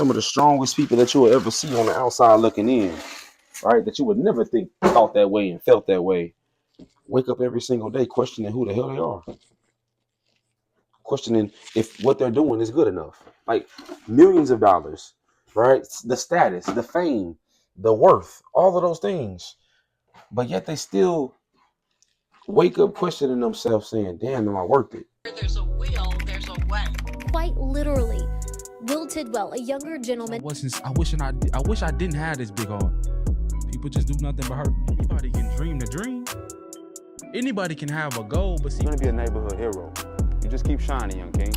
Some of the strongest people that you will ever see on the outside looking in, right? That you would never think thought that way and felt that way. Wake up every single day questioning who the hell they are. Questioning if what they're doing is good enough. Like millions of dollars, right? The status, the fame, the worth, all of those things. But yet they still wake up questioning themselves saying, damn, am I worth it? Where there's a will, there's a way. Quite literally. Will Tidwell, a younger gentleman. I wish I didn't have this big heart. People just do nothing but hurt me. Anybody can dream the dream. Anybody can have a goal, but see, you're gonna be a neighborhood hero. You just keep shining, young king.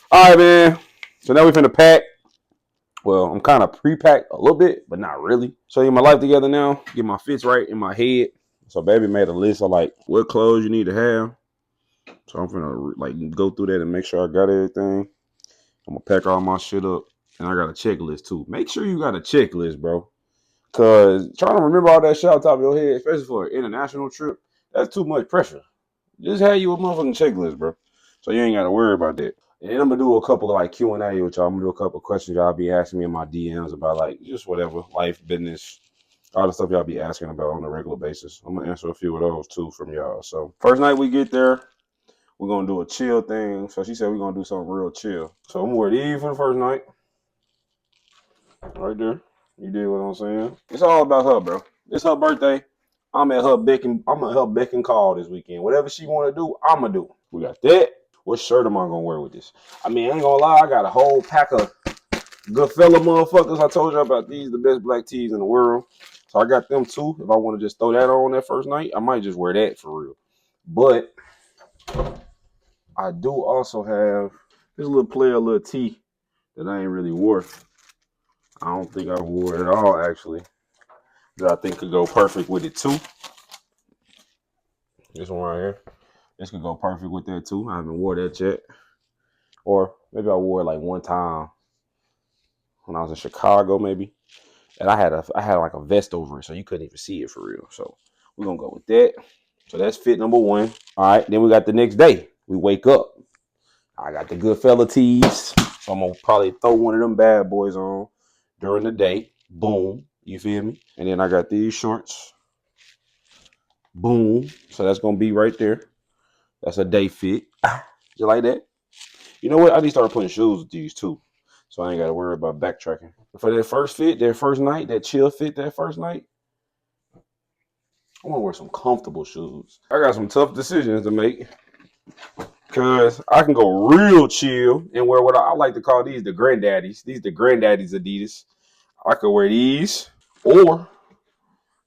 All right, man. So now we finna pack. Well, I'm kind of pre-packed a little bit, but not really. So I get my life together now, get my fits right in my head. So baby made a list of like what clothes you need to have. So I'm finna like go through that and make sure I got everything. I'm gonna pack all my shit up, and I got a checklist too. Make sure you got a checklist, bro. Cause trying to remember all that shit on top of your head, especially for an international trip, that's too much pressure. Just have you a motherfucking checklist, bro. So you ain't gotta worry about that. And then I'm gonna do a couple of like Q&A with y'all. I'm gonna do a couple of questions y'all be asking me in my DMs about like just whatever, life, business, all the stuff y'all be asking about on a regular basis. I'm gonna answer a few of those too from y'all. So first night we get there, we're gonna do a chill thing. So she said we're gonna do something real chill. So I'm gonna wear these for the first night. Right there. You did what I'm saying? It's all about her, bro. It's her birthday. I'm at her beck and call this weekend. Whatever she want to do, I'm going to do. We got that. What shirt am I going to wear with this? I mean, I ain't going to lie. I got a whole pack of good fella motherfuckers. I told you about these, the best black tees in the world. So I got them too. If I want to just throw that on that first night, I might just wear that for real. But I do also have this little tee that I ain't really wore. I don't think I wore it at all, actually. That I think could go perfect with it too. This one right here. This could go perfect with that too. I haven't wore that yet. Or maybe I wore it like one time when I was in Chicago, maybe. And I had like a vest over it, so you couldn't even see it for real. So we're gonna go with that. So that's fit number one. All right, then we got the next day. We wake up. I got the good fella tees. So I'm gonna probably throw one of them bad boys on during the day. Boom. You feel me? And then I got these shorts. Boom. So that's going to be right there. That's a day fit. You like that? You know what? I need to start putting shoes with these too. So I ain't got to worry about backtracking. For that first fit, that first night, that chill fit that first night, I want to wear some comfortable shoes. I got some tough decisions to make. Because I can go real chill and wear what I like to call these the granddaddies. These the granddaddies Adidas. I could wear these. Or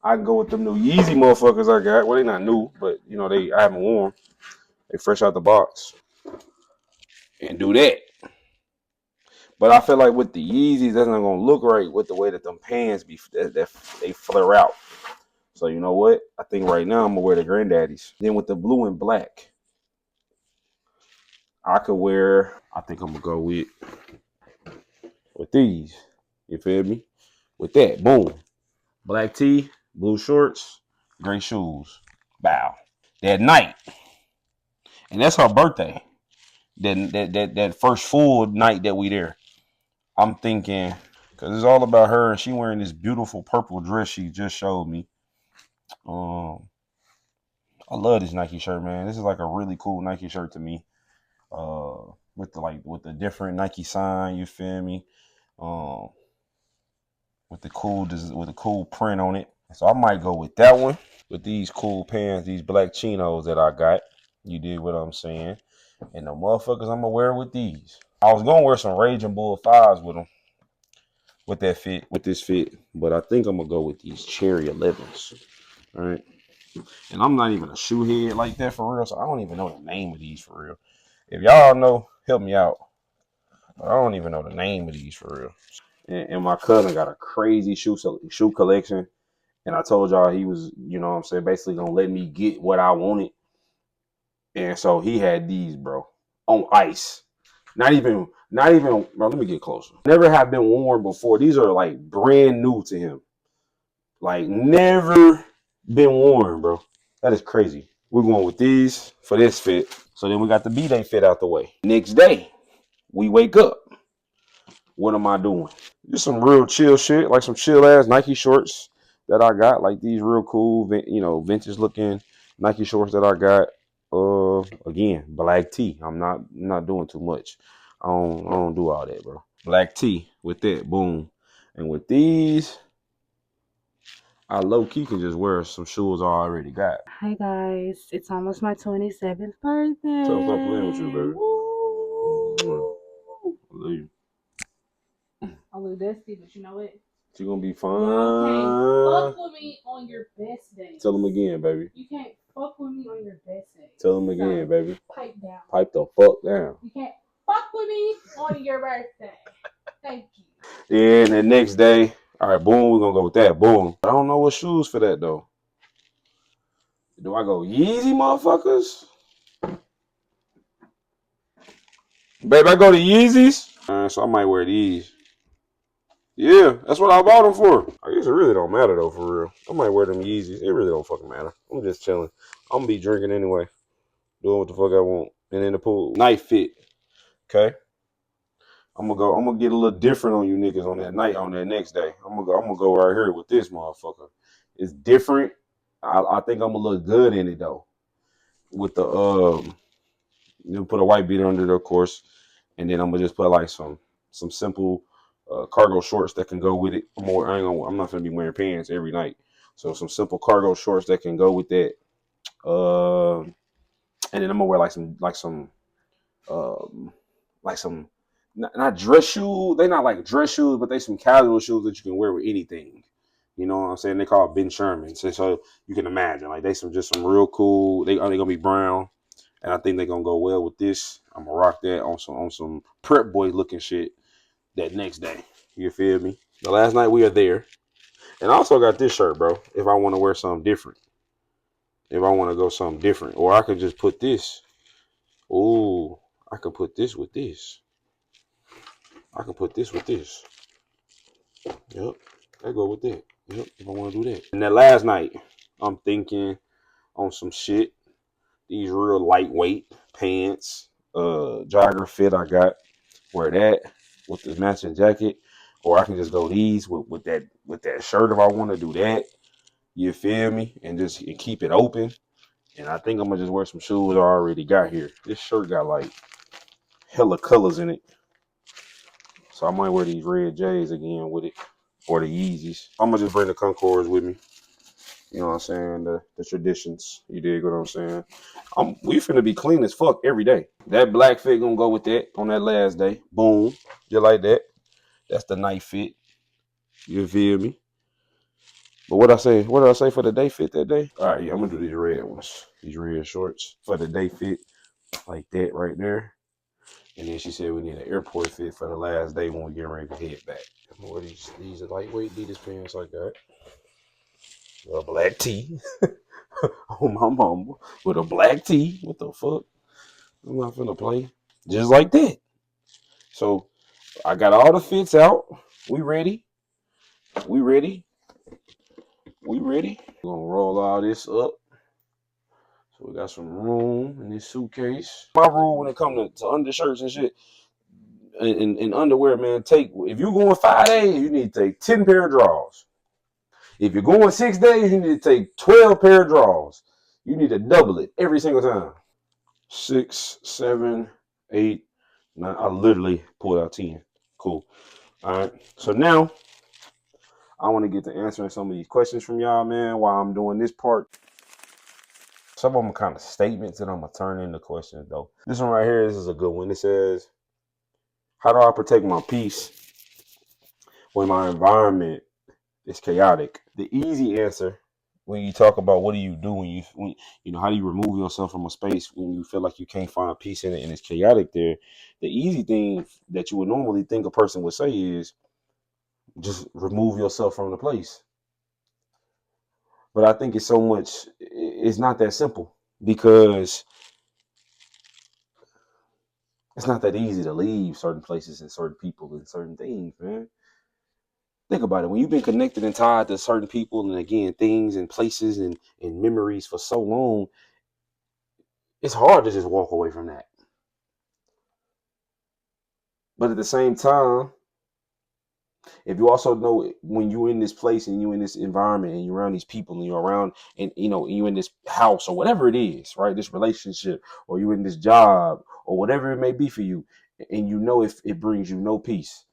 I can go with them new Yeezy motherfuckers I got. Well, they not new, but you know I haven't worn. They fresh out the box. And do that. But I feel like with the Yeezys, that's not gonna look right with the way that them pants be that they flare out. So you know what? I think right now I'm gonna wear the granddaddies. Then with the blue and black, I could wear. I think I'm gonna go with these. You feel me? With that, boom. Black tee, blue shorts, gray shoes. Bow. That night. And that's her birthday. That first full night that we there. I'm thinking, because it's all about her, and she wearing this beautiful purple dress she just showed me. I love this Nike shirt, man. This is like a really cool Nike shirt to me. With the different Nike sign, you feel me? With the cool print on it. So I might go with that one. With these cool pants, these black chinos that I got. You dig what I'm saying? And the motherfuckers I'm gonna wear with these. I was gonna wear some Raging Bull 5s with them. With this fit. But I think I'm gonna go with these Cherry 11s. All right. And I'm not even a shoe head like that for real, so I don't even know the name of these for real. If y'all know, help me out. But I don't even know the name of these for real. And my cousin got a crazy shoe collection. And I told y'all he was, you know what I'm saying, basically gonna let me get what I wanted. And so he had these, bro, on ice. Not even, bro, let me get closer. Never have been worn before. These are like brand new to him. Like never been worn, bro. That is crazy. We're going with these for this fit. So then we got the B-Day fit out the way. Next day, we wake up. what am I doing? Just some real chill shit, like some chill ass Nike shorts that I got, like these real cool, vintage looking Nike shorts that I got. Again, black tee. I'm not doing too much. I don't do all that, bro. Black tee with that, boom. And with these, I low key can just wear some shoes I already got. Hi guys, it's almost my 27th birthday. So stop playing with you, baby. Woo! I love you. I look dusty, but you know what? She gonna be You fine. can't fuck with me on your best days. Tell them again, baby. You can't fuck with me on your best days. Tell them again, So, baby. pipe down. Pipe the fuck down. You can't fuck with me on your birthday. Thank you. Yeah, and the next day, all right, boom, we're gonna go with that. Boom. I don't know what shoes for that though. Do I go Yeezy, motherfuckers? Babe, I go to Yeezys. So I might wear these. Yeah, that's what I bought them for. I guess it really don't matter though, for real. I might wear them Yeezys. It really don't fucking matter. I'm just chilling. I'm gonna be drinking anyway. Doing what the fuck I want. And in the pool. Night fit. Okay? I'm gonna get a little different on you niggas on that night, on that next day. I'm gonna go right here with this motherfucker. It's different. I think I'm gonna look good in it though. With the put a white beater under there, of course, and then I'm gonna just put like some simple cargo shorts that can go with it. I'm not gonna be wearing pants every night, so some simple cargo shorts that can go with that. And then I'm gonna wear not dress shoes. They're not like dress shoes, but they some casual shoes that you can wear with anything. You know what I'm saying? They call it Ben Sherman. So you can imagine, like just some real cool. They gonna be brown, and I think they're gonna go well with this. I'm gonna rock that on some prep boy looking shit that next day. You feel me? The last night we are there, and I also got this shirt, bro. If I want to wear something different, if I want to go something different, or I could just put this. Ooh, I could put this with this. I can put this with this. Yep, I go with that. Yep, if I want to do that. And that last night, I'm thinking on some shit. These real lightweight pants, jogger fit I got. Wear that with the matching jacket, or I can just go these with that shirt if I want to do that. You feel me? And just keep it open. And I think I'm gonna just wear some shoes I already got here. This shirt got like hella colors in it. So I might wear these red J's again with it, or the Yeezys. I'm gonna just bring the Concords with me. You know what I'm saying? The traditions. You dig what I'm saying? We finna be clean as fuck every day. That black fit gonna go with that on that last day. Boom. Just like that. That's the night fit. You feel me? But what did I say for the day fit that day? All right, yeah, I'm gonna do these red ones. These red shorts for the day fit. Like that right there. And then she said we need an airport fit for the last day when we get ready to head back. More these are lightweight Adidas pants like that. A black tee. Oh my mama. With a black tee. What the fuck? I'm not finna play. Just like that. So I got all the fits out. We ready. We're gonna roll all this up. So we got some room in this suitcase. My rule when it comes to undershirts and shit and underwear, man, if you're going 5 days, you need to take 10 pair of drawers. If you're going 6 days, you need to take 12 pair of drawers. You need to double it every single time. 6, 7, 8, 9. I literally pulled out 10. Cool. All right. So now I want to get to answering some of these questions from y'all, man, while I'm doing this part. Some of them kind of statements that I'm going to turn into questions, though. This one right here, this is a good one. It says, how do I protect my peace when my environment is chaotic? The easy answer when you talk about what do you do when how do you remove yourself from a space when you feel like you can't find peace in it and it's chaotic there, the easy thing that you would normally think a person would say is just remove yourself from the place. But I think it's not that simple, because it's not that easy to leave certain places and certain people and certain things, man. Think about it. When you've been connected and tied to certain people and, again, things and places and memories for so long, it's hard to just walk away from that. But at the same time, if you also know when you're in this place and you're in this environment and you're around these people and you're around and you're in this house or whatever it is, right? This relationship or you're in this job or whatever it may be for you, and you know if it brings you no peace,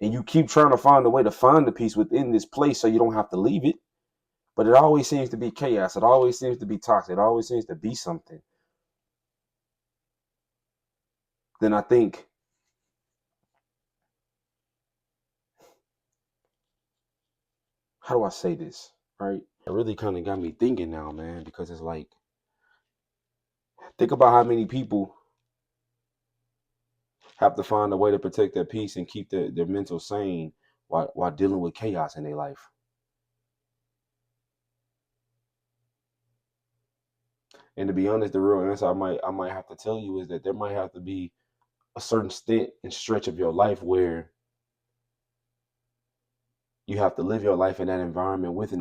and you keep trying to find a way to find the peace within this place so you don't have to leave it, but it always seems to be chaos. It always seems to be toxic. It always seems to be something. Then I think how do I say this, right? It really kind of got me thinking now, man, because it's like, think about how many people have to find a way to protect their peace and keep their mental sane while dealing with chaos in their life. And to be honest, the real answer I might have to tell you is that there might have to be a certain stint and stretch of your life where you have to live your life in that environment with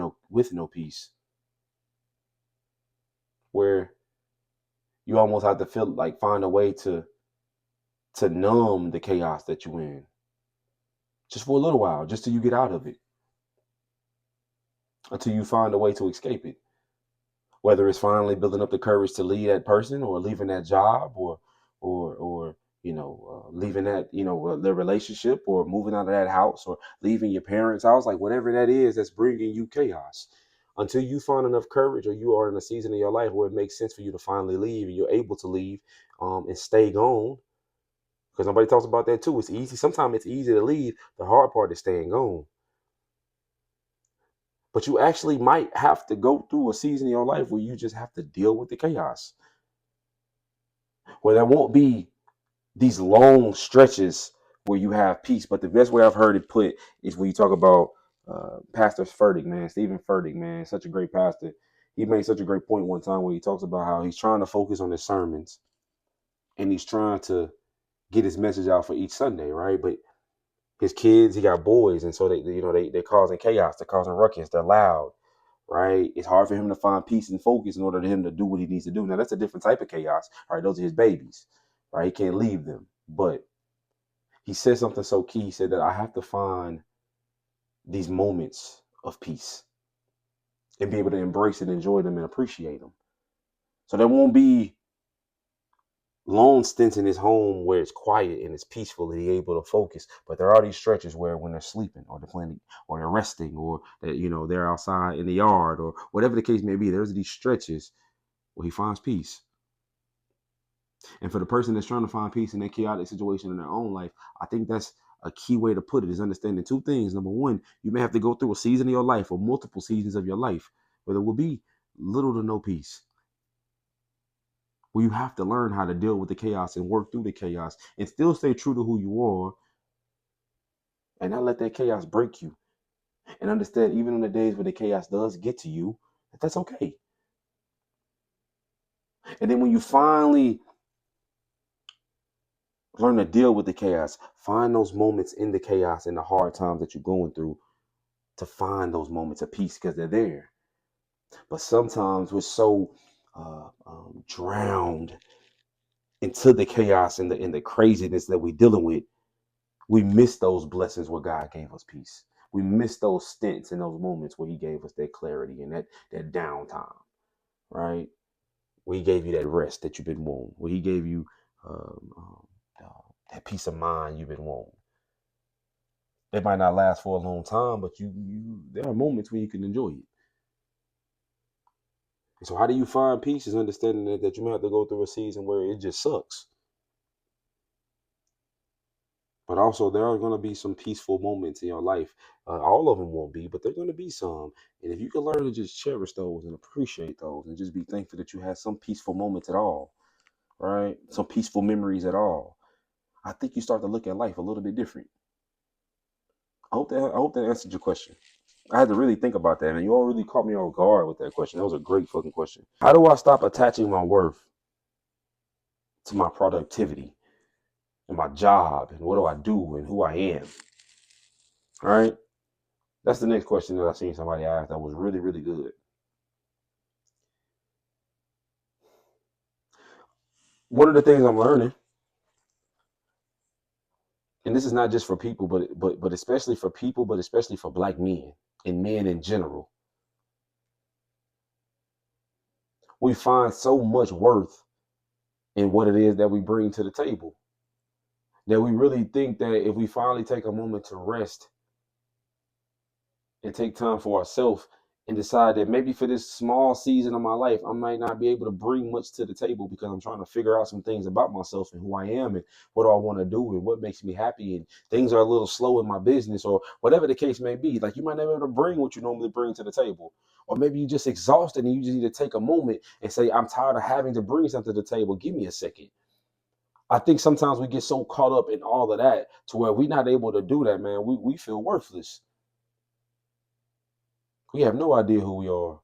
no peace, where you almost have to feel like find a way to numb the chaos that you're in, just for a little while, just till you get out of it, until you find a way to escape it. Whether it's finally building up the courage to leave that person, or leaving that job, or leaving that their relationship, or moving out of that house, or leaving your parents' house, like whatever that is that's bringing you chaos. Until you find enough courage, or you are in a season of your life where it makes sense for you to finally leave, and you're able to leave, and stay gone. Because nobody talks about that too. It's easy. Sometimes it's easy to leave. The hard part is staying gone. But you actually might have to go through a season in your life where you just have to deal with the chaos. Where there won't be these long stretches where you have peace. But the best way I've heard it put is when you talk about Pastor Furtick, man, Stephen Furtick, man, such a great pastor. He made such a great point one time where he talks about how he's trying to focus on his sermons and he's trying to get his message out for each Sunday, right? But his kids, he got boys, and so they're causing chaos, they're causing ruckus, they're loud, right? It's hard for him to find peace and focus in order for him to do what he needs to do. Now that's a different type of chaos, right? Those are his babies, right? He can't leave them. But he said something so key. He said that I have to find these moments of peace and be able to embrace and enjoy them and appreciate them. So there won't be long stints in his home where it's quiet and it's peaceful and he's able to focus. But there are these stretches where when they're sleeping or they're playing or they're resting or they're outside in the yard or whatever the case may be, there's these stretches where he finds peace. And for the person that's trying to find peace in their chaotic situation in their own life, I think that's a key way to put it, is understanding two things. Number one, you may have to go through a season of your life or multiple seasons of your life where there will be little to no peace, where you have to learn how to deal with the chaos and work through the chaos and still stay true to who you are and not let that chaos break you. And understand, even on the days where the chaos does get to you, that's okay. And then when you finally learn to deal with the chaos, find those moments in the chaos and the hard times that you're going through to find those moments of peace, because they're there. But sometimes we're so drowned into the chaos and the craziness that we're dealing with, we miss those blessings where God gave us peace. We miss those stints and those moments where he gave us that clarity and that downtime, right? Where he gave you that rest that you've been wanting, where he gave you that peace of mind you've been wanting. They might not last for a long time, but there are moments when you can enjoy it. And so how do you find peace? Is understanding that you may have to go through a season where it just sucks. But also, there are going to be some peaceful moments in your life. All of them won't be, but there are going to be some. And if you can learn to just cherish those and appreciate those and just be thankful that you had some peaceful moments at all, right? Some peaceful memories at all, I think you start to look at life a little bit different. I hope that answered your question. I had to really think about that, man. You all really caught me off guard with that question. That was a great fucking question. How do I stop attaching my worth to my productivity and my job and what do I do and who I am? All right. That's the next question that I seen somebody ask that was really, really good. One of the things I'm learning And this is not just for people, but especially for people, but especially for black men and men in general. We find so much worth in what it is that we bring to the table that we really think that if we finally take a moment to rest and take time for ourselves and decide that maybe for this small season of my life, I might not be able to bring much to the table because I'm trying to figure out some things about myself and who I am and what do I want to do and what makes me happy, and things are a little slow in my business or whatever the case may be. Like, you might not be able to bring what you normally bring to the table. Or maybe you're just exhausted and you just need to take a moment and say, I'm tired of having to bring something to the table. Give me a second. I think sometimes we get so caught up in all of that to where we're not able to do that, man. We feel worthless. We have no idea who we are.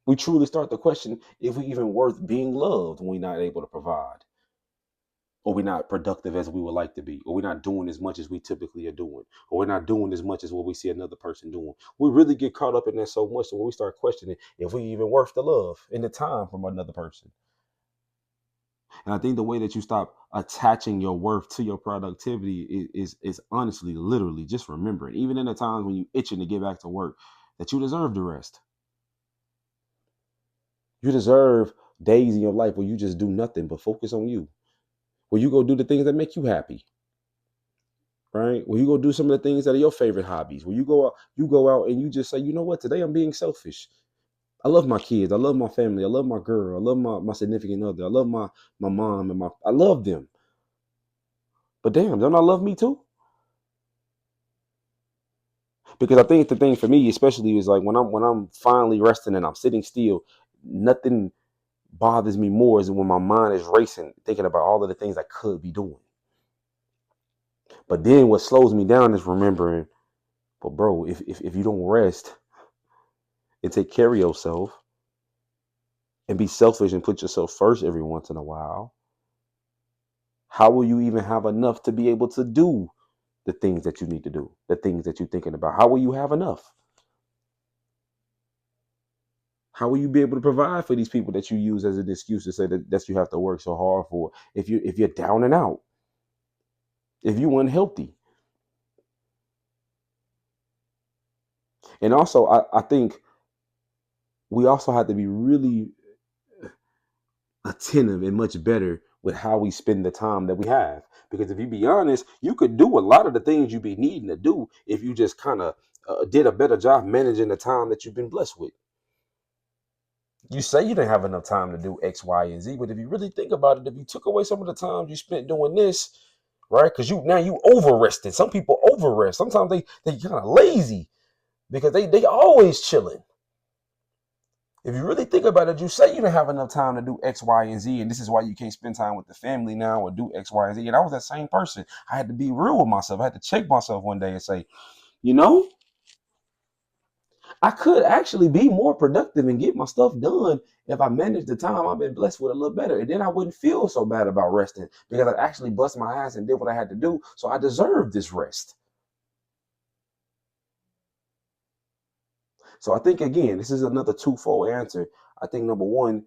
We truly start to question if we even worth being loved when we're not able to provide, or we're not productive as we would like to be, or we're not doing as much as we typically are doing, or we're not doing as much as what we see another person doing. We really get caught up in that so much that when we start questioning if we even worth the love and the time from another person. And I think the way that you stop attaching your worth to your productivity is honestly, literally just remembering, even in the times when you're itching to get back to work, that you deserve the rest. You deserve days in your life where you just do nothing but focus on you, where you go do the things that make you happy, right? Where you go do some of the things that are your favorite hobbies, where you go out and you just say, you know what, today I'm being selfish. I love my kids. I love my family. I love my girl. I love my significant other. I love my mom and I love them. But damn, don't I love me too? Because I think the thing for me, especially, is like when I'm finally resting and I'm sitting still, nothing bothers me more is when my mind is racing, thinking about all of the things I could be doing. But then what slows me down is remembering, but bro, if you don't rest and take care of yourself and be selfish and put yourself first every once in a while, how will you even have enough to be able to do the things that you need to do, the things that you're thinking about? How will you have enough? How will you be able to provide for these people that you use as an excuse to say that you have to work so hard for if you're down and out, if you're unhealthy? And also, I think we also have to be really attentive and much better with how we spend the time that we have. Because if you be honest, you could do a lot of the things you be needing to do if you just kind of did a better job managing the time that you've been blessed with. You say you didn't have enough time to do X, Y, and Z, but if you really think about it, if you took away some of the time you spent doing this, right? Because you over rested. Some people over rest. Sometimes they kind of lazy because they always chilling. If you really think about it, you say you don't have enough time to do X, Y, and Z, and this is why you can't spend time with the family now or do X, Y, and Z. And I was that same person. I had to be real with myself. I had to check myself one day and say, you know, I could actually be more productive and get my stuff done if I managed the time I've been blessed with a little better. And then I wouldn't feel so bad about resting because I actually bust my ass and did what I had to do. So I deserve this rest. So I think, again, this is another twofold answer. I think number one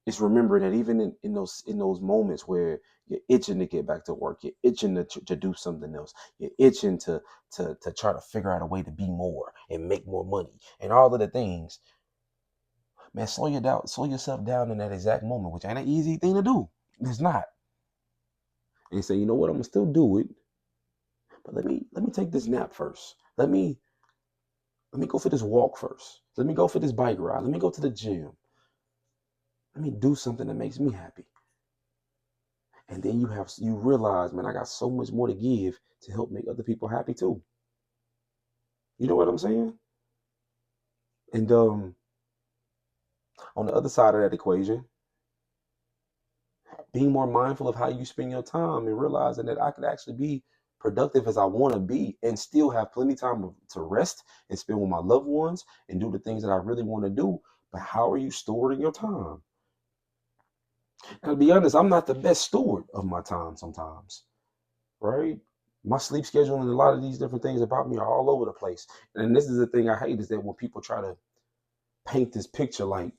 is remembering that even in those moments where you're itching to get back to work, you're itching to do something else, you're itching to try to figure out a way to be more and make more money and all of the things, man, slow yourself down in that exact moment, which ain't an easy thing to do. It's not. And say, you know what, I'm gonna still do it, but let me take this nap first. Let me go for this walk first. Let me go for this bike ride. Let me go to the gym. Let me do something that makes me happy. And then you realize, man, I got so much more to give to help make other people happy too. You know what I'm saying? And on the other side of that equation, being more mindful of how you spend your time and realizing that I could actually be productive as I want to be and still have plenty of time to rest and spend with my loved ones and do the things that I really want to do. But how are you storing your time? And to be honest, I'm not the best steward of my time sometimes, right? My sleep schedule and a lot of these different things about me are all over the place. And this is the thing I hate, is that when people try to paint this picture like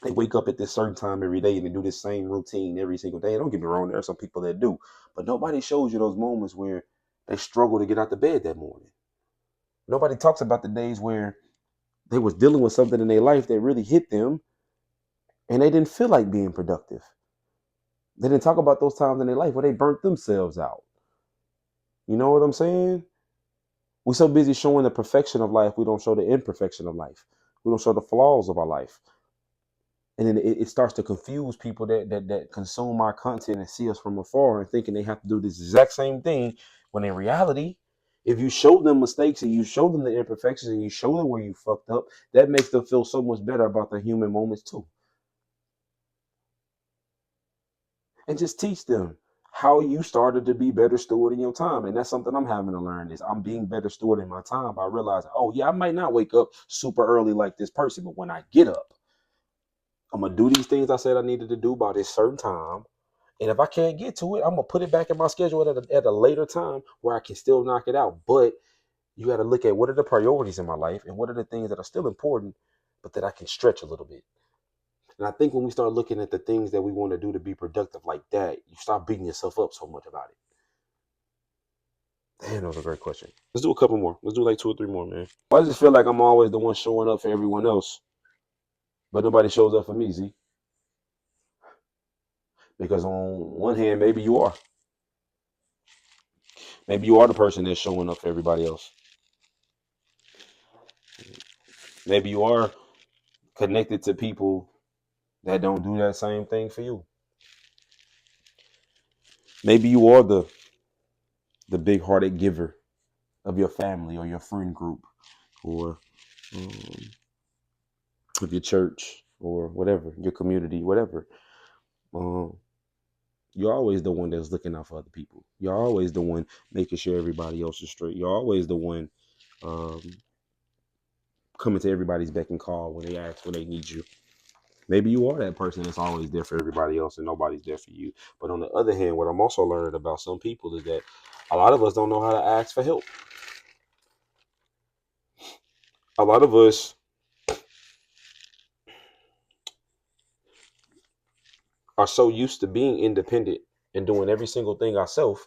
They wake up at this certain time every day and they do this same routine every single day. Don't get me wrong, there are some people that do, but nobody shows you those moments where they struggle to get out of bed that morning. Nobody talks about the days where they was dealing with something in their life that really hit them and they didn't feel like being productive. They didn't talk about those times in their life where they burnt themselves out. You know what I'm saying? We're so busy showing the perfection of life, we don't show the imperfection of life. We don't show the flaws of our life. And then it starts to confuse people that consume our content and see us from afar and thinking they have to do this exact same thing. When in reality, if you show them mistakes and you show them the imperfections and you show them where you fucked up, that makes them feel so much better about the human moments too. And just teach them how you started to be better steward in your time. And that's something I'm having to learn is I'm being better steward in my time by realizing, oh yeah, I might not wake up super early like this person, but when I get up, I'm going to do these things I said I needed to do by this certain time. And if I can't get to it, I'm going to put it back in my schedule at a later time where I can still knock it out. But you got to look at what are the priorities in my life and what are the things that are still important, but that I can stretch a little bit. And I think when we start looking at the things that we want to do to be productive like that, you stop beating yourself up so much about it. Damn, that was a great question. Let's do a couple more. Let's do like 2 or 3 more, man. I just feel like I'm always the one showing up for everyone else, but nobody shows up for me, Z. Because on one hand, maybe you are. Maybe you are the person that's showing up for everybody else. Maybe you are connected to people that don't do that same thing for you. Maybe you are the big-hearted giver of your family or your friend group or of your church or whatever, your community, whatever. You're always the one that's looking out for other people. You're always the one making sure everybody else is straight. You're always the one coming to everybody's beck and call when they ask, when they need you. Maybe you are that person that's always there for everybody else and nobody's there for you. But on the other hand, what I'm also learning about some people is that a lot of us don't know how to ask for help. A lot of us are so used to being independent and doing every single thing ourselves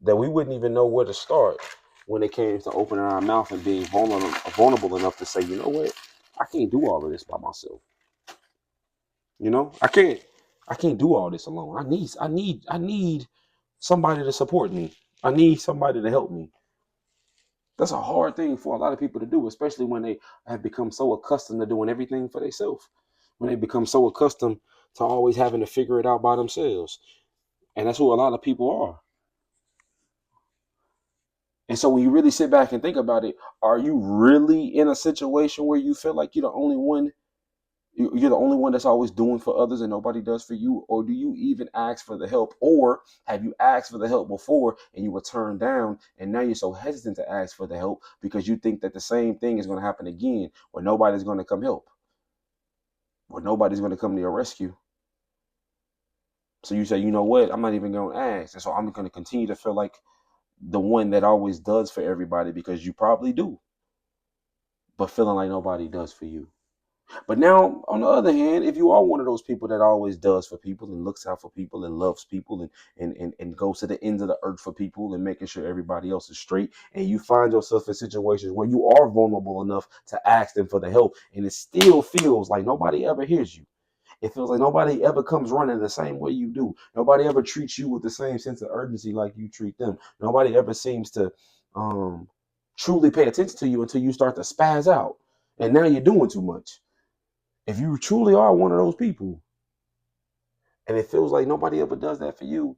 that we wouldn't even know where to start when it came to opening our mouth and being vulnerable enough to say, you know what, I can't do all of this by myself. You know, I can't do all this alone. I need somebody to support me. I need somebody to help me. That's a hard thing for a lot of people to do, especially when they have become so accustomed to doing everything for themselves. When they become so accustomed to always having to figure it out by themselves. And that's who a lot of people are. And so when you really sit back and think about it, are you really in a situation where you feel like you're the only one that's always doing for others and nobody does for you? Or do you even ask for the help? Or have you asked for the help before and you were turned down and now you're so hesitant to ask for the help because you think that the same thing is going to happen again where nobody's going to come help, where nobody's going to come to your rescue? So you say, you know what, I'm not even going to ask. And so I'm going to continue to feel like the one that always does for everybody because you probably do, but feeling like nobody does for you. But now, on the other hand, if you are one of those people that always does for people and looks out for people and loves people and goes to the ends of the earth for people and making sure everybody else is straight, and you find yourself in situations where you are vulnerable enough to ask them for the help, and it still feels like nobody ever hears you. It feels like nobody ever comes running the same way you do. Nobody ever treats you with the same sense of urgency like you treat them. Nobody ever seems to truly pay attention to you until you start to spaz out. And now you're doing too much. If you truly are one of those people, and it feels like nobody ever does that for you,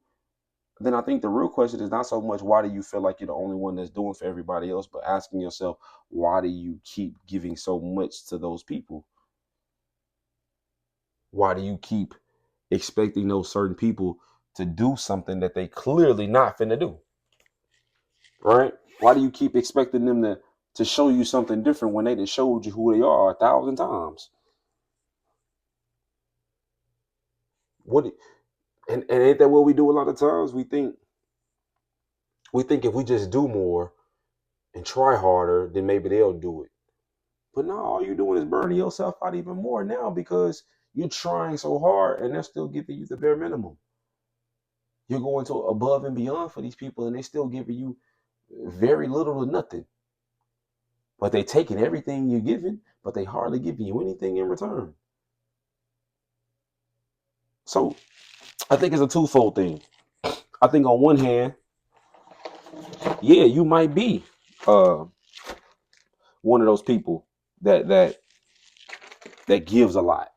then I think the real question is not so much why do you feel like you're the only one that's doing for everybody else, but asking yourself, why do you keep giving so much to those people? Why do you keep expecting those certain people to do something that they clearly not finna do? Right? Why do you keep expecting them to show you something different when they done showed you who they are 1,000 times? And ain't that what we do a lot of times? We think if we just do more and try harder, then maybe they'll do it. But now all you're doing is burning yourself out even more now because you're trying so hard and they're still giving you the bare minimum. You're going to above and beyond for these people and they still giving you very little to nothing. But they taking everything you're giving, but they hardly giving you anything in return. So I think it's a twofold thing. I think on one hand, yeah, you might be one of those people that gives a lot,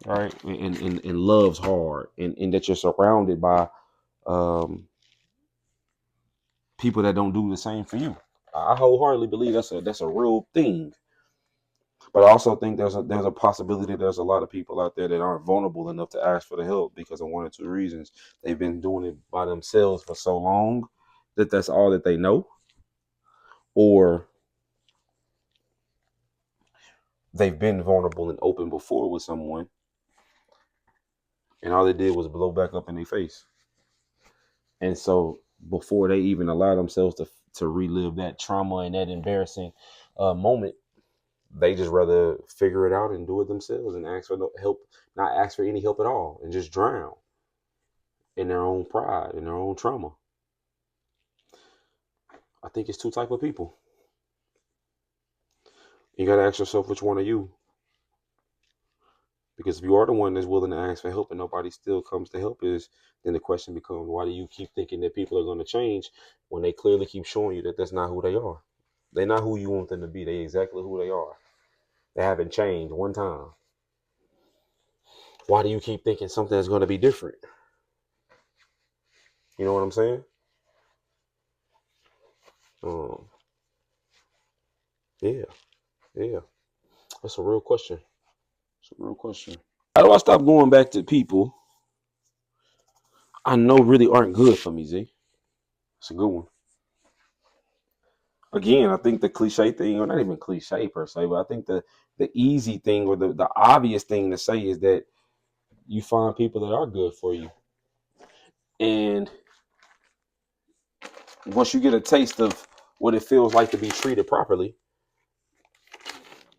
right? And loves hard, and that you're surrounded by people that don't do the same for you. I wholeheartedly believe that's a real thing. But I also think there's a possibility there's a lot of people out there that aren't vulnerable enough to ask for the help because of one or two reasons. They've been doing it by themselves for so long that that's all that they know, or they've been vulnerable and open before with someone, and all they did was blow back up in their face. And so before they even allow themselves to relive that trauma and that embarrassing moment, they just rather figure it out and do it themselves and ask for no help, not ask for any help at all, and just drown in their own pride, in their own trauma. I think it's two types of people. You got to ask yourself which one are you? Because if you are the one that's willing to ask for help and nobody still comes to help, then the question becomes, why do you keep thinking that people are going to change when they clearly keep showing you that that's not who they are? They're not who you want them to be. They're exactly who they are. They haven't changed one time. Why do you keep thinking something is going to be different? You know what I'm saying? Yeah. That's a real question. It's a real question. How do I stop going back to people I know really aren't good for me, Z? It's a good one. Again, I think the cliche thing, or not even cliche per se, but I think the easy thing or the obvious thing to say is that you find people that are good for you. And once you get a taste of what it feels like to be treated properly,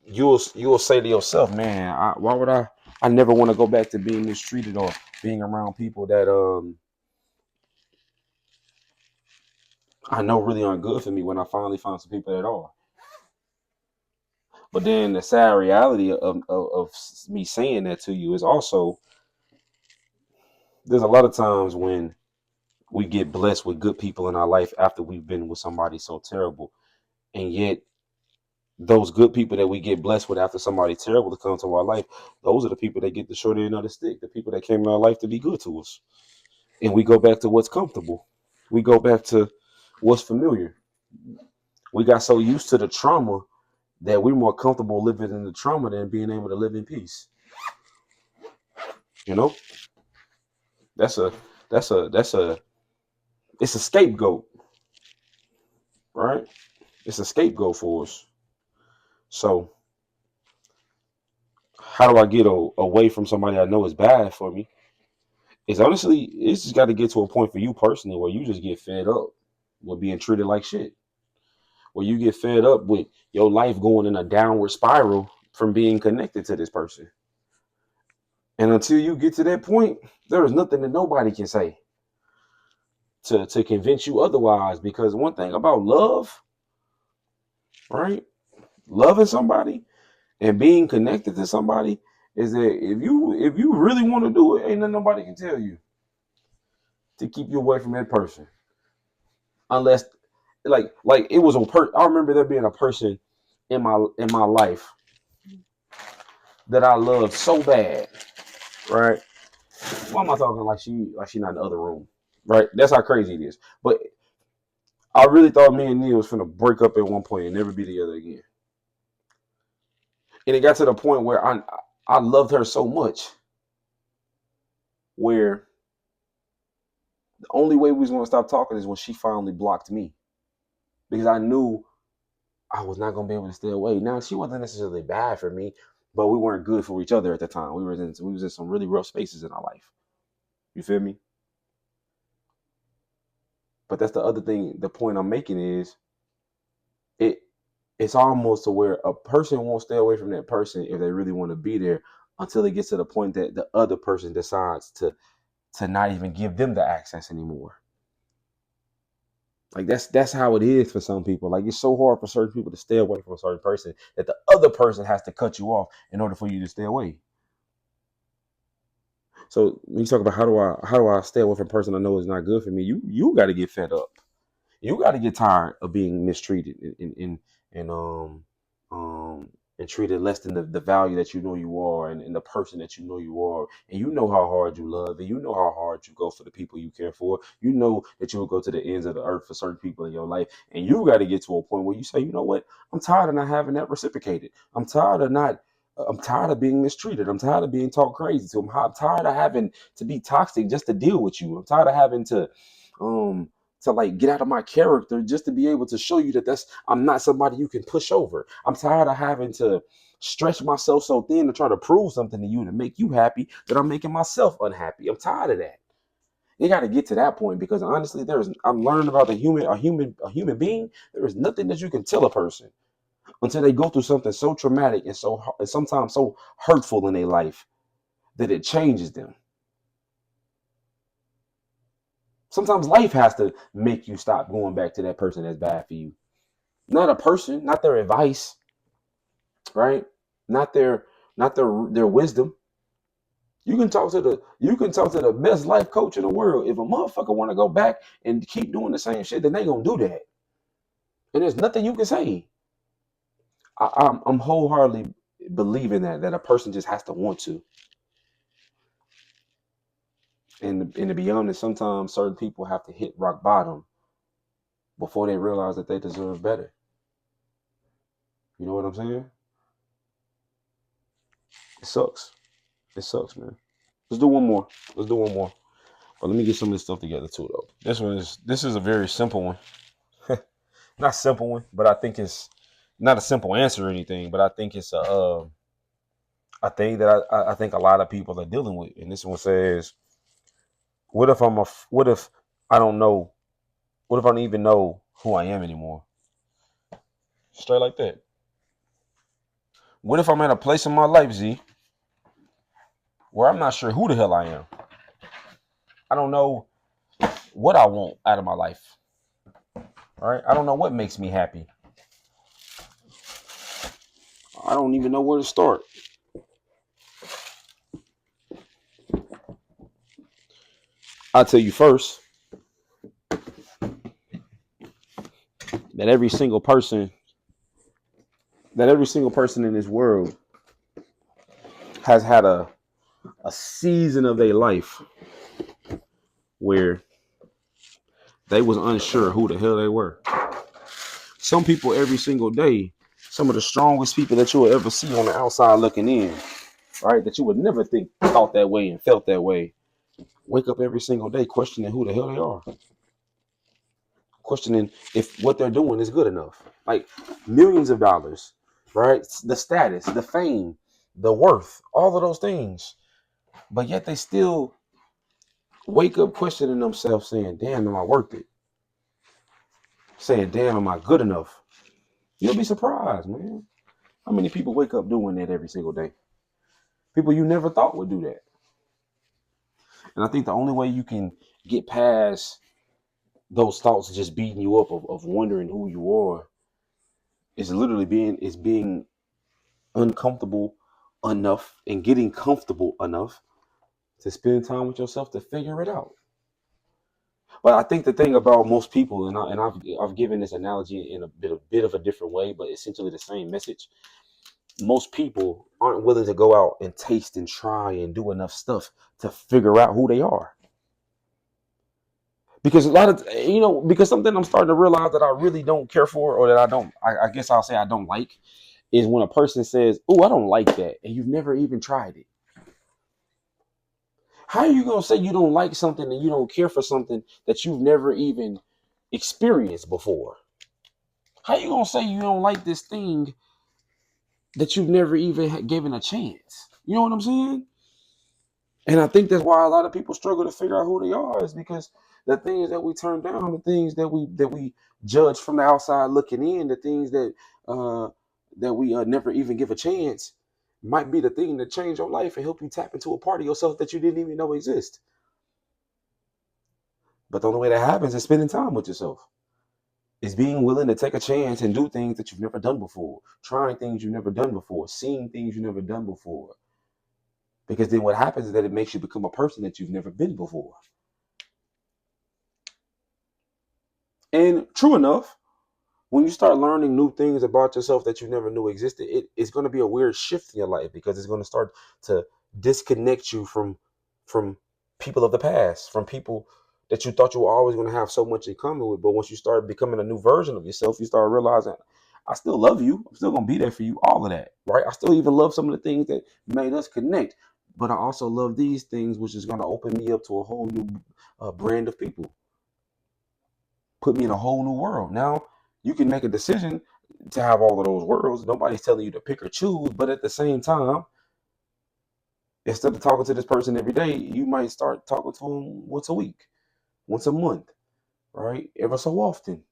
you'll say to yourself, man, why would I never want to go back to being mistreated or being around people that I know really aren't good for me when I finally found some people that are. But then the sad reality of me saying that to you is also there's a lot of times when we get blessed with good people in our life after we've been with somebody so terrible. And yet those good people that we get blessed with after somebody terrible to come to our life, those are the people that get the short end of the stick, the people that came in our life to be good to us. And we go back to what's comfortable. We go back to what's familiar. We got so used to the trauma that we're more comfortable living in the trauma than being able to live in peace. You know? It's a scapegoat, right? It's a scapegoat for us. So how do I get away from somebody I know is bad for me? It's honestly, it's just got to get to a point for you personally where you just get fed up with being treated like shit. Where you get fed up with your life going in a downward spiral from being connected to this person. And until you get to that point, there is nothing that nobody can say to convince you otherwise. Because one thing about love, right? Loving somebody and being connected to somebody is that if you really want to do it, ain't nothing nobody can tell you to keep you away from that person. Unless like it was I remember there being a person in my life that I loved so bad, right? Why am I talking like she not in the other room? Right? That's how crazy it is. But I really thought me and Neil was finna break up at one point and never be together again. And it got to the point where I loved her so much where the only way we was gonna stop talking is when she finally blocked me. Because I knew I was not gonna be able to stay away. Now she wasn't necessarily bad for me, but we weren't good for each other at the time. We was in some really rough spaces in our life. You feel me? But that's the other thing. The point I'm making is, it's almost to where a person won't stay away from that person if they really want to be there until it gets to the point that the other person decides to not even give them the access anymore. Like that's how it is for some people. Like it's so hard for certain people to stay away from a certain person that the other person has to cut you off in order for you to stay away. So when you talk about how do I stay away from a person I know is not good for me, you got to get fed up. You got to get tired of being mistreated and treated less than the value that you know you are and the person that you know you are. And you know how hard you love and you know how hard you go for the people you care for. You know that you will go to the ends of the earth for certain people in your life. And you got to get to a point where you say, you know what? I'm tired of not having that reciprocated. I'm tired of being mistreated. I'm tired of being talked crazy to. I'm tired of having to be toxic just to deal with you. I'm tired of having to like get out of my character just to be able to show you that I'm not somebody you can push over. I'm tired of having to stretch myself so thin to try to prove something to you to make you happy that I'm making myself unhappy. I'm tired of that. You got to get to that point because honestly, I'm learning about a human being. There is nothing that you can tell a person until they go through something so traumatic and sometimes so hurtful in their life that it changes them. Sometimes life has to make you stop going back to that person that's bad for you. Not a person, not their advice, right? Not their wisdom. You can talk to the best life coach in the world. If a motherfucker want to go back and keep doing the same shit, then they gonna do that. And there's nothing you can say. I'm wholeheartedly believing that a person just has to want to. And to be honest, sometimes certain people have to hit rock bottom before they realize that they deserve better. You know what I'm saying? It sucks. It sucks, man. Let's do one more. But let me get some of this stuff together too, though. This is a very simple one. Not simple one, but I think it's not a simple answer or anything. But I think it's a thing that I think a lot of people are dealing with. And this one says, what if I don't know? What if I don't even know who I am anymore? Straight like that. What if I'm at a place in my life, Z, where I'm not sure who the hell I am? I don't know what I want out of my life. All right? I don't know what makes me happy. I don't even know where to start. I'll tell you first that every single person in this world has had a season of their life where they was unsure who the hell they were. Some people every single day, some of the strongest people that you will ever see on the outside looking in, right? That you would never think thought that way and felt that way. Wake up every single day questioning who the hell they are. Questioning if what they're doing is good enough. Like millions of dollars, right? The status, the fame, the worth, all of those things. But yet they still wake up questioning themselves saying, damn, am I worth it? Saying, damn, am I good enough? You'll be surprised, man. How many people wake up doing that every single day? People you never thought would do that. And I think the only way you can get past those thoughts just beating you up of wondering who you are is literally being uncomfortable enough and getting comfortable enough to spend time with yourself to figure it out. But I think the thing about most people, and I've given this analogy in a bit of a different way, but essentially the same message. Most people aren't willing to go out and taste and try and do enough stuff to figure out who they are. Because because something I'm starting to realize that I really don't care for, or that I guess I'll say I don't like, is when a person says, oh, I don't like that, and you've never even tried it. How are you going to say you don't like something and you don't care for something that you've never even experienced before? How are you going to say you don't like this thing that you've never even given a chance? You know what I'm saying? And I think that's why a lot of people struggle to figure out who they are, is because the things that we turn down, the things that we judge from the outside looking in, the things that we never even give a chance, might be the thing that change your life and help you tap into a part of yourself that you didn't even know exist. But the only way that happens is spending time with yourself. It's being willing to take a chance and do things that you've never done before, trying things you've never done before, seeing things you've never done before. Because then what happens is that it makes you become a person that you've never been before. And true enough, when you start learning new things about yourself that you never knew existed, it's going to be a weird shift in your life, because it's going to start to disconnect you from people of the past, from people that you thought you were always going to have so much in common with. But once you start becoming a new version of yourself, you start realizing, I still love you. I'm still going to be there for you. All of that, right? I still even love some of the things that made us connect. But I also love these things, which is going to open me up to a whole new brand of people. Put me in a whole new world. Now, you can make a decision to have all of those worlds. Nobody's telling you to pick or choose. But at the same time, instead of talking to this person every day, you might start talking to them once a week, once a month, right? Ever so often.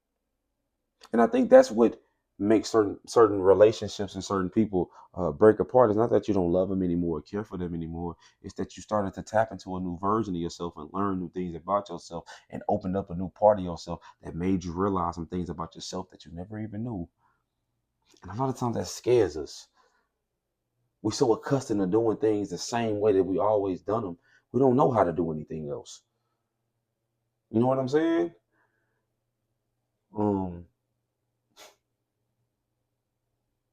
And I think that's what makes certain relationships and certain people break apart. It's not that you don't love them anymore or care for them anymore. It's that you started to tap into a new version of yourself and learn new things about yourself and opened up a new part of yourself that made you realize some things about yourself that you never even knew. And a lot of times that scares us. We're so accustomed to doing things the same way that we always done them. We don't know how to do anything else. You know what I'm saying?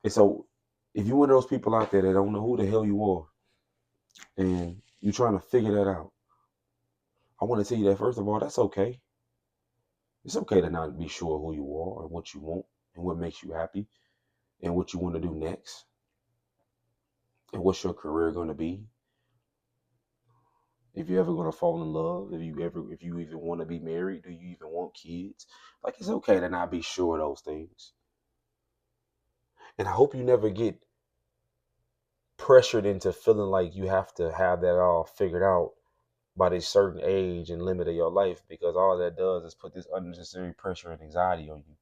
And so if you're one of those people out there that don't know who the hell you are and you're trying to figure that out, I want to tell you that, first of all, that's okay. It's okay to not be sure who you are or what you want and what makes you happy and what you want to do next and what's your career going to be. If you're ever going to fall in love, if you even want to be married, do you even want kids? Like, it's okay to not be sure of those things. And I hope you never get pressured into feeling like you have to have that all figured out by this certain age and limit of your life, because all that does is put this unnecessary pressure and anxiety on you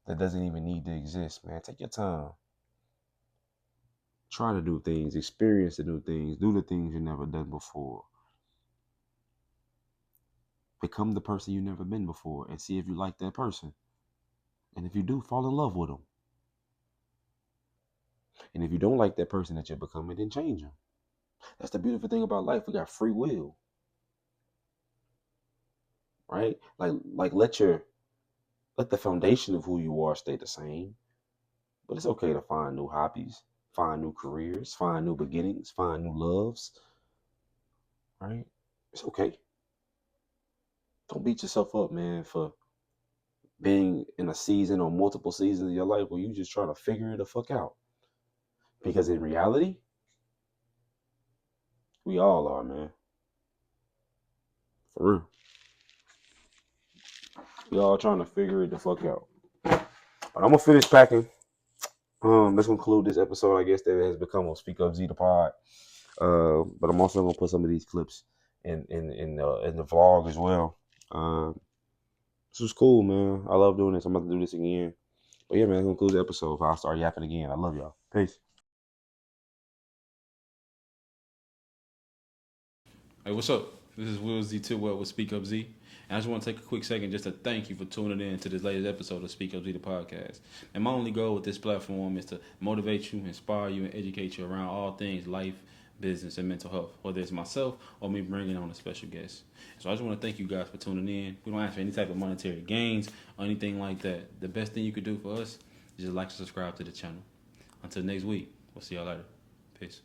that doesn't even need to exist, man. Take your time. Try to do things, experience the new things, do the things you've never done before. Become the person you've never been before and see if you like that person. And if you do, fall in love with them. And if you don't like that person that you're becoming, then change them. That's the beautiful thing about life. We got free will. Right? Like let the foundation of who you are stay the same. But it's okay to find new hobbies, find new careers, find new beginnings, find new loves. Right? It's okay. Don't beat yourself up, man, for being in a season or multiple seasons of your life where you just trying to figure it the fuck out. Because in reality, we all are, man. For real. We all trying to figure it the fuck out. But I'm gonna finish packing. Let's conclude this episode, I guess, that has become a SpeakUPZee the pod. But I'm also gonna put some of these clips in the vlog as well. This was cool, man. I love doing this. I'm about to do this again. But yeah, man, that concludes the episode. I'll start yapping again. I love y'all. Peace. Hey, what's up? This is Will Z Tidwell with SpeakUPZee. And I just want to take a quick second just to thank you for tuning in to this latest episode of SpeakUPZee the podcast. And my only goal with this platform is to motivate you, inspire you, and educate you around all things life, business, and mental health, whether it's myself or me bringing on a special guest. So I just want to thank you guys for tuning in. We don't ask for any type of monetary gains or anything like that. The best thing you could do for us is just like and subscribe to the channel. Until next week, we'll see y'all later. Peace.